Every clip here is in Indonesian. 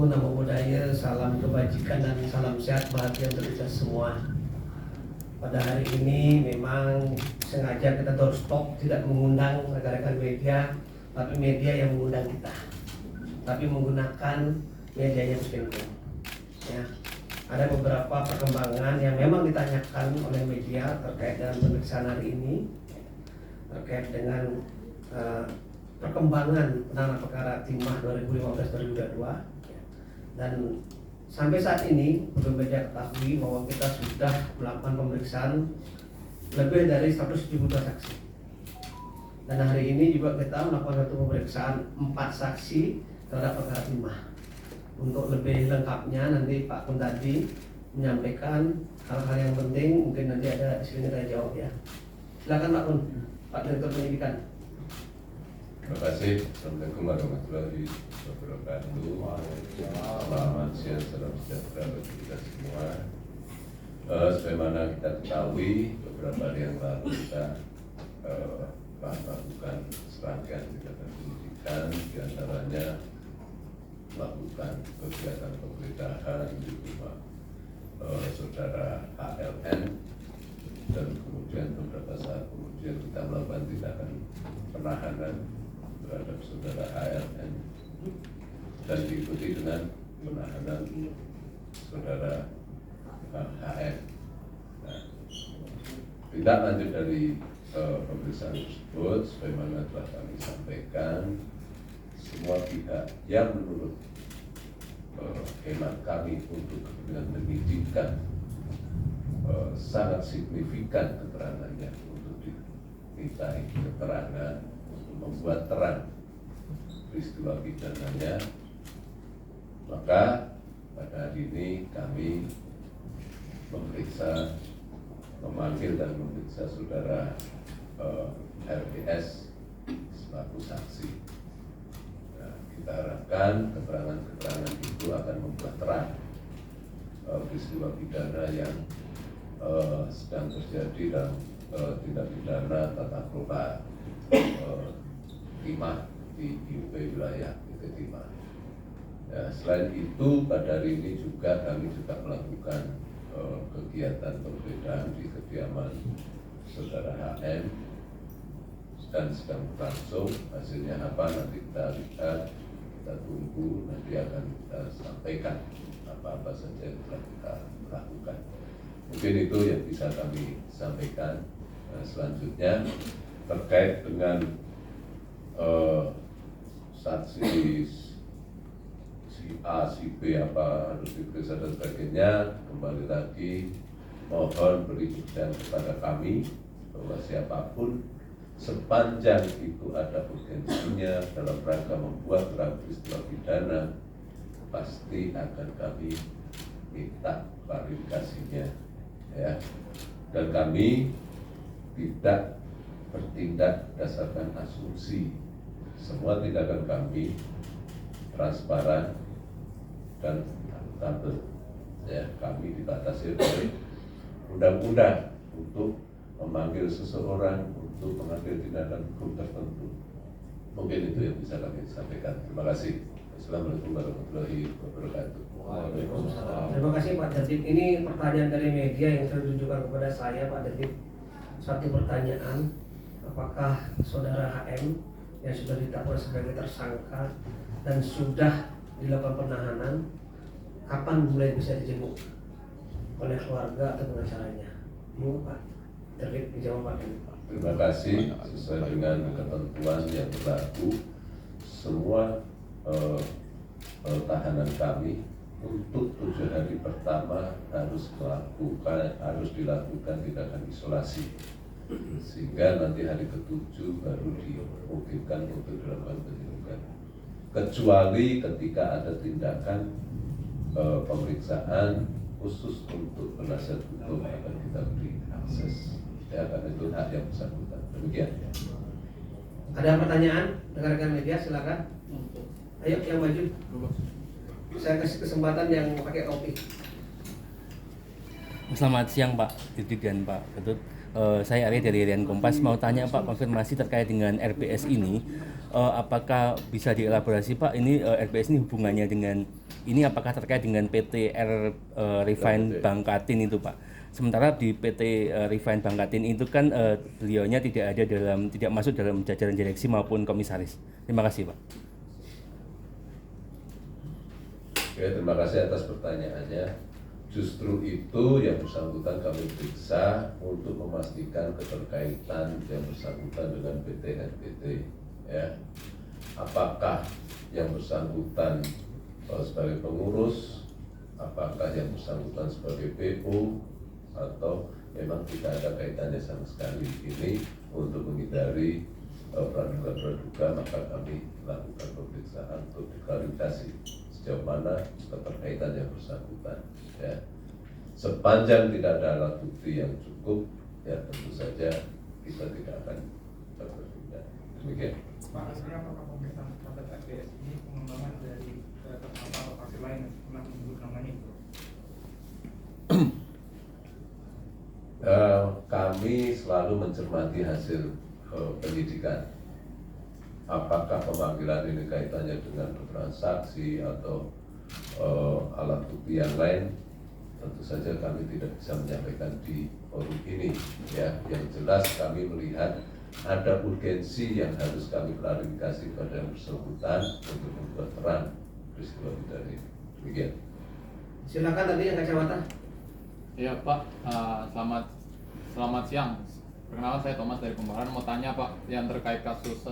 Assalamualaikum, namo buddhaya, salam kebajikan dan salam sehat bahagia untuk kita semua. Pada hari ini memang sengaja kita doorstop, tidak mengundang rekan-rekan media, tapi media yang mengundang kita. Tapi menggunakan medianya Puspenkum. Ya. Ada beberapa perkembangan yang memang ditanyakan oleh media terkait dengan pemeriksaan hari ini, terkait dengan perkembangan penanganan perkara Timah 2015-2022, dan sampai saat ini perlu media ketahui bahwa kita sudah melakukan pemeriksaan lebih dari 172 saksi. Dan hari ini juga kita melakukan satu pemeriksaan 4 saksi terhadap perkara Timah. Untuk lebih lengkapnya nanti Pak Kundadi menyampaikan hal-hal yang penting, mungkin nanti ada di sini kita jawab ya. Silakan Pak Kun, Pak Direktur Penyidikan. Terima kasih. Assalamualaikum warahmatullahi wabarakatuh. Selamat siang, salam sejahtera bagi kita semua. Sebagaimana kita ketahui, beberapa hari yang lalu kita melakukan serangkaian kegiatan penyidikan, diantaranya melakukan kegiatan penggeledahan di rumah saudara HLN, dan kemudian beberapa saat kemudian kita melakukan tindakan penahanan terhadap saudara HLN dan diikuti dengan penahanan saudara HM. Nah, tindak lanjut dari pemeriksaan tersebut, sebagaimana telah kami sampaikan, semua pihak yang menurut hemat kami untuk kepentingan penyidikan sangat signifikan keterangannya untuk dimintai keterangan untuk membuat terang peristiwa pidananya, maka pada hari ini kami memanggil dan memeriksa saudara RPS selaku saksi. Nah, kita harapkan keterangan-keterangan itu akan membuat terang peristiwa pidana yang sedang terjadi dalam tindak pidana tata kelola Timah di IUP wilayah Timah. Ya, selain itu pada hari ini juga kami melakukan kegiatan penggeledahan di kediaman saudara HM dan sedang berlangsung. Hasilnya apa nanti kita lihat, kita tunggu, nanti akan kita sampaikan apa-apa saja yang telah kita lakukan. Mungkin itu yang bisa kami sampaikan. Selanjutnya terkait dengan saksi si A, si B apa harus diperiksa dan sebagainya, kembali lagi mohon beri kepercayaan kepada kami bahwa siapapun sepanjang itu ada urgensinya dalam rangka membuat terang peristiwa pidana, pasti akan kami minta klarifikasinya, ya. Dan kami tidak bertindak berdasarkan asumsi. Semua tindakan kami transparan dan akuntabel. Ya, kami dibatasi oleh undang-undang untuk memanggil seseorang untuk mengambil tindakan hukum tertentu. Mungkin itu yang bisa kami sampaikan. Terima kasih. Assalamualaikum warahmatullahi wabarakatuh. Waalaikumsalam. Terima kasih Pak Dedip. Ini pertanyaan dari media yang saya tunjukkan kepada saya, Pak Dedip. Satu pertanyaan, apakah saudara HM yang sudah ditetapkan sebagai tersangka dan sudah dilakukan penahanan, kapan mulai bisa dijenguk oleh keluarga atau pengacaranya? Mau Pak Dedip dijawab Pak Dedip. Terima kasih. Sesuai dengan ketentuan yang berlaku, semua tahanan kami untuk 7 hari pertama harus dilakukan tindakan isolasi, sehingga nanti hari ke-7 baru dimungkinkan untuk dilakukan penyidikan. Kecuali ketika ada tindakan pemeriksaan khusus untuk penasihat hukum akan kita beri akses. Ya, karena itu hak yang bersangkutan. Demikian. Ada pertanyaan rekan-rekan media, silakan. Ayo yang maju. Saya kasih kesempatan yang pakai topi. Selamat siang Pak Didik dan Pak Ketut. Saya Arya dari Harian Kompas. Mau tanya Pak, konfirmasi terkait dengan RPS ini. apakah bisa dielaborasi Pak, ini RPS ini hubungannya dengan ini apakah terkait dengan PT Refine Bangkatin itu Pak? Sementara di PT Refine Bangkatin itu kan beliaunya tidak masuk dalam jajaran direksi maupun komisaris. Terima kasih Pak. Oke, terima kasih atas pertanyaannya. Justru itu yang bersangkutan kami periksa untuk memastikan keterkaitan yang bersangkutan dengan PT NPT. Ya, apakah yang bersangkutan sebagai pengurus, apakah yang bersangkutan sebagai PO, atau memang tidak ada kaitannya sama sekali. Ini untuk menghindari praduga-praduga, maka kami lakukan pemeriksaan untuk diklarifikasi sejauh mana keterkaitan yang bersangkutan. Ya, sepanjang tidak ada alat bukti yang cukup, ya tentu saja kita tidak akan bertindak. Demikian. Pak, sebenarnya apakah pemeriksaan terhadap RPS ini pengembangan dari tersangka atau saksi lain yang pernah menyebut namanya itu? Kami selalu mencermati hasil penyidikan. Apakah pemanggilan ini kaitannya dengan keterangan saksi atau alat bukti yang lain? Tentu saja kami tidak bisa menyampaikan di forum ini. Ya, yang jelas kami melihat ada urgensi yang harus kami klarifikasi pada yang bersangkutan untuk membuat terang peristiwa pidana ini. Demikian. Silakan tadi yang kacamata. Iya Pak, selamat siang. Perkenalkan saya Thomas dari Pembaharan. Mau tanya Pak, yang terkait kasus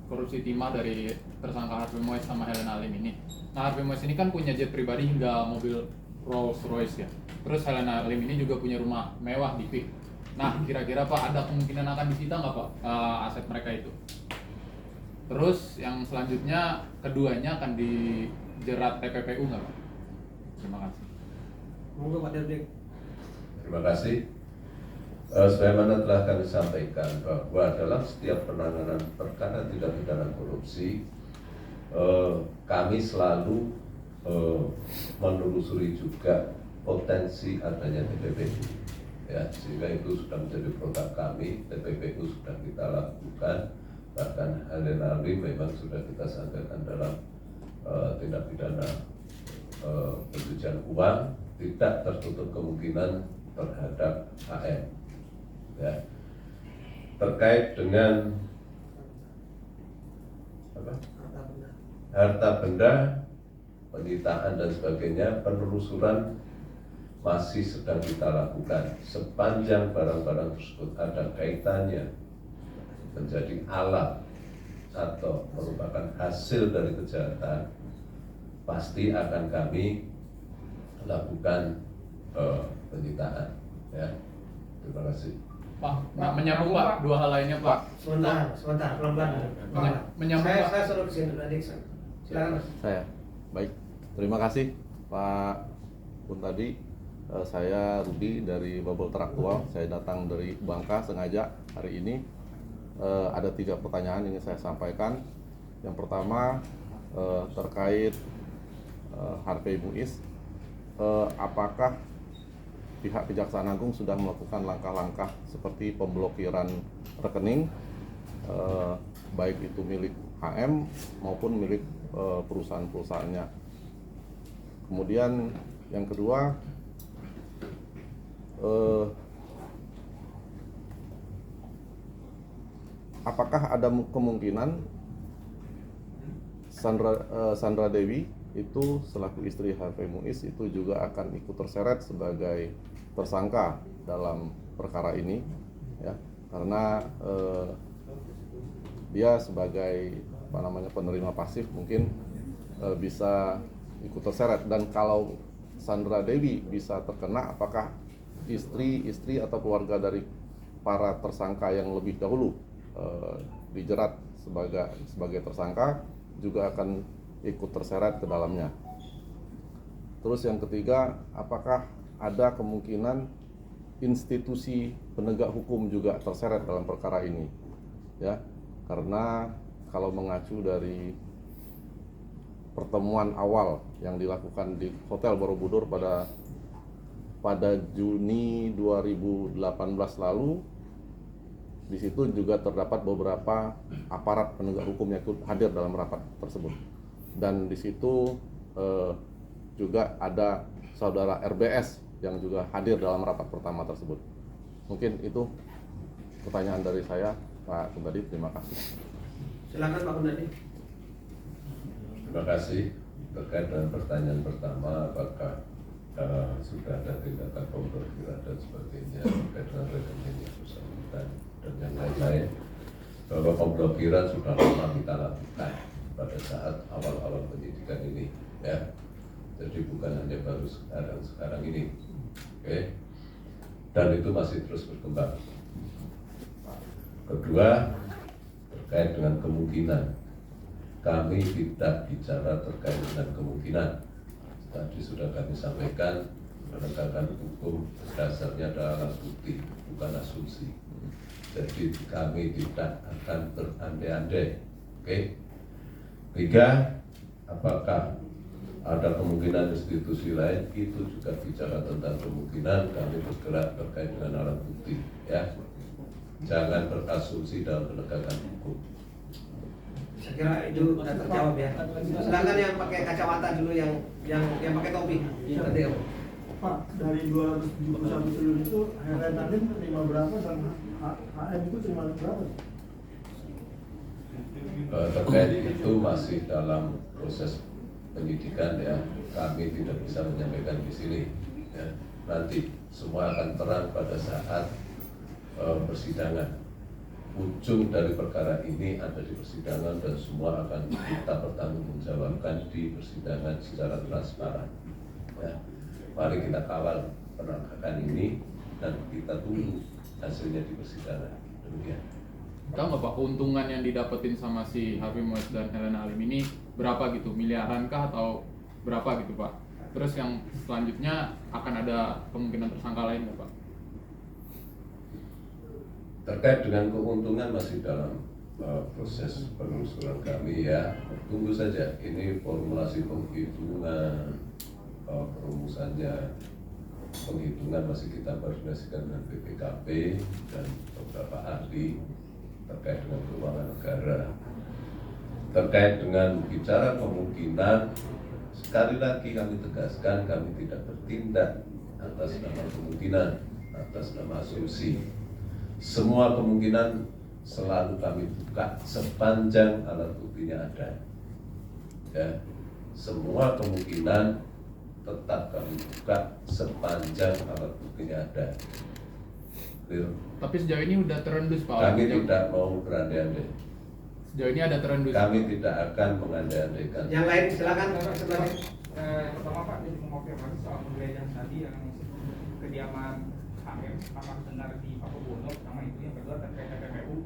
korupsi timah dari tersangka Harvey Mois sama Helena Lim ini. Nah, Harvey Mois ini kan punya jet pribadi hingga mobil Rolls Royce ya. Terus Helena Lim ini juga punya rumah mewah di PIK. Nah, kira-kira Pak ada kemungkinan akan disita nggak Pak aset mereka itu? Terus yang selanjutnya keduanya akan dijerat TPPU nggak Pak? Terima kasih. Monggo Pak Dirdik. Terima kasih. Sebagaimana telah kami sampaikan bahwa dalam setiap penanganan perkara tindak pidana korupsi, kami selalu menelusuri juga potensi adanya TPPU. Ya, sehingga itu sudah menjadi produk kami. TPPU sudah kita lakukan, bahkan Helena Lim memang sudah kita sangkakan dalam tindak pidana pencucian uang, tidak tertutup kemungkinan terhadap HM. Ya. Terkait dengan harta benda, penyitaan dan sebagainya, penelusuran masih sedang kita lakukan. Sepanjang barang-barang tersebut ada kaitannya menjadi alat atau merupakan hasil dari kejahatan, pasti akan kami lakukan penyitaan. Ya, terima kasih. Pak, menyambung Pak, dua hal lainnya Pak. Sebentar, pelan-pelan. Menyambung Pak. Saya suruh ke sini tadi. Silakan Mas. Saya, baik. Terima kasih Pak Puntadi. Saya Rudi dari Bubble Traktual. Saya datang dari Bangka sengaja hari ini. Ada 3 pertanyaan yang ingin saya sampaikan. Yang pertama terkait Harvey Muiz. Apakah pihak Kejaksaan Agung sudah melakukan langkah-langkah seperti pemblokiran rekening, baik itu milik HM maupun milik perusahaan-perusahaannya. Kemudian yang kedua, apakah ada kemungkinan Sandra Dewi itu selaku istri Harvey Muiz itu juga akan ikut terseret sebagai tersangka dalam perkara ini, ya, karena dia sebagai penerima pasif mungkin bisa ikut terseret. Dan kalau Sandra Dewi bisa terkena, apakah istri atau keluarga dari para tersangka yang lebih dahulu dijerat sebagai tersangka juga akan ikut terseret ke dalamnya. Terus yang ketiga, apakah ada kemungkinan institusi penegak hukum juga terseret dalam perkara ini? Ya, karena kalau mengacu dari pertemuan awal yang dilakukan di Hotel Borobudur pada Juni 2018 lalu, Di situ juga terdapat beberapa aparat penegak hukum yang ikut hadir dalam rapat tersebut. Dan di situ juga ada saudara RBS yang juga hadir dalam rapat pertama tersebut. Mungkin itu pertanyaan dari saya, Pak Kundadi. Terima kasih. Silakan Pak Kundadi. Terima kasih. Terkait dengan pertanyaan pertama, apakah sudah ada tindakan pemblokiran dan sebagainya terkait dengan rekening yang bersangkutan dan yang lain-lain, bahwa pemblokiran sudah lama kita lakukan pada saat awal-awal penyidikan ini, ya. Jadi bukan hanya baru sekarang ini, oke? Dan itu masih terus berkembang. Kedua, terkait dengan kemungkinan, kami tidak bicara terkait dengan kemungkinan. Tadi sudah kami sampaikan, penegakan hukum dasarnya adalah alat bukti, bukan asumsi. Jadi kami tidak akan berandai-andai. Oke? Tiga, apakah ada kemungkinan institusi lain? Itu juga bicara tentang kemungkinan kami bergerak terkait dengan alat bukti. Ya, jangan berasumsi dalam penegakan hukum. Saya kira itu sudah terjawab ya. Silakan yang pakai kacamata dulu, yang pakai topi. Nanti Om. Pak, dari 271 triliun itu Helen Nadim terima berapa dan HM itu terima berapa? Terkait itu masih dalam proses penyidikan, ya. Kami tidak bisa menyampaikan di sini, ya. Nanti semua akan terang pada saat persidangan. Ujung dari perkara ini ada di persidangan dan semua akan kita pertanggungjawabkan di persidangan secara transparan. Ya. Mari kita kawal penegakan ini dan kita tunggu hasilnya di persidangan. Demikian. Tahu nggak Pak, keuntungan yang didapetin sama si Harvey Mois dan Helena Lim ini berapa gitu? Miliaran kah atau berapa gitu Pak? Terus yang selanjutnya akan ada kemungkinan tersangka lain nggak Pak? Terkait dengan keuntungan masih dalam proses penelusuran kami, ya. Tunggu saja, ini formulasi penghitungan, perumusannya, penghitungan masih kita koordinasikan dengan BPKP dan beberapa ahli terkait dengan keuangan negara. Terkait dengan bicara kemungkinan, sekali lagi kami tegaskan, kami tidak bertindak atas nama kemungkinan, atas nama asumsi. Semua kemungkinan selalu kami buka sepanjang alat buktinya ada. Ya, semua kemungkinan tetap kami buka sepanjang alat buktinya ada. Clear? Tapi sejauh ini udah terendus Pak. Kami tidak mau berandai-andai. Sejauh ini ada terendus. Kami tidak akan mengandai-andaikan. Yang lain silakan sebelah. Pertama Pak, jadi mengonfirmasi soal penggeledahan tadi yang kediaman HM, apakah benar di Pakubono, pertama itu. Yang kedua terkait PPPU,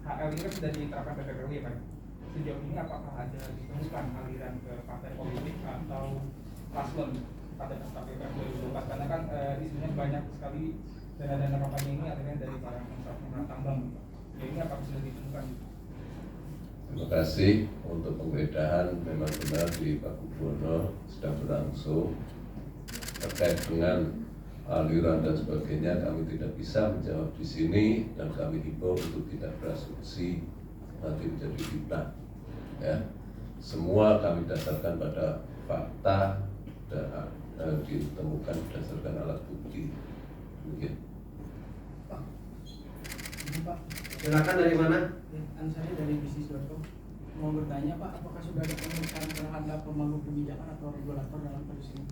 HL ini kan sudah diterapkan PPPU ya Pak. Sejauh ini apakah ada ditemukan aliran ke partai politik atau paslon pada pasca PPPU 2024? Karena kan isunya banyak sekali dana-dana kampanye ini akhirnya dari para pemerintah tambang. Ya ini apakah sudah ditemukan? Terima kasih untuk penggeledahan, memang benar di Pakubono sedang berlangsung. Terkait dengan aliran dan sebagainya kami tidak bisa menjawab di sini dan kami himbau untuk tidak berasumsi nanti menjadi fitnah. Ya, semua kami dasarkan pada fakta dan ditemukan berdasarkan alat bukti. Mungkin. Ini Pak, Silakan dari mana? Ansari dari bisnis.com. Mau bertanya Pak, apakah sudah ada pemeriksaan terhadap pemangku kebijakan atau regulator dalam kasus ini?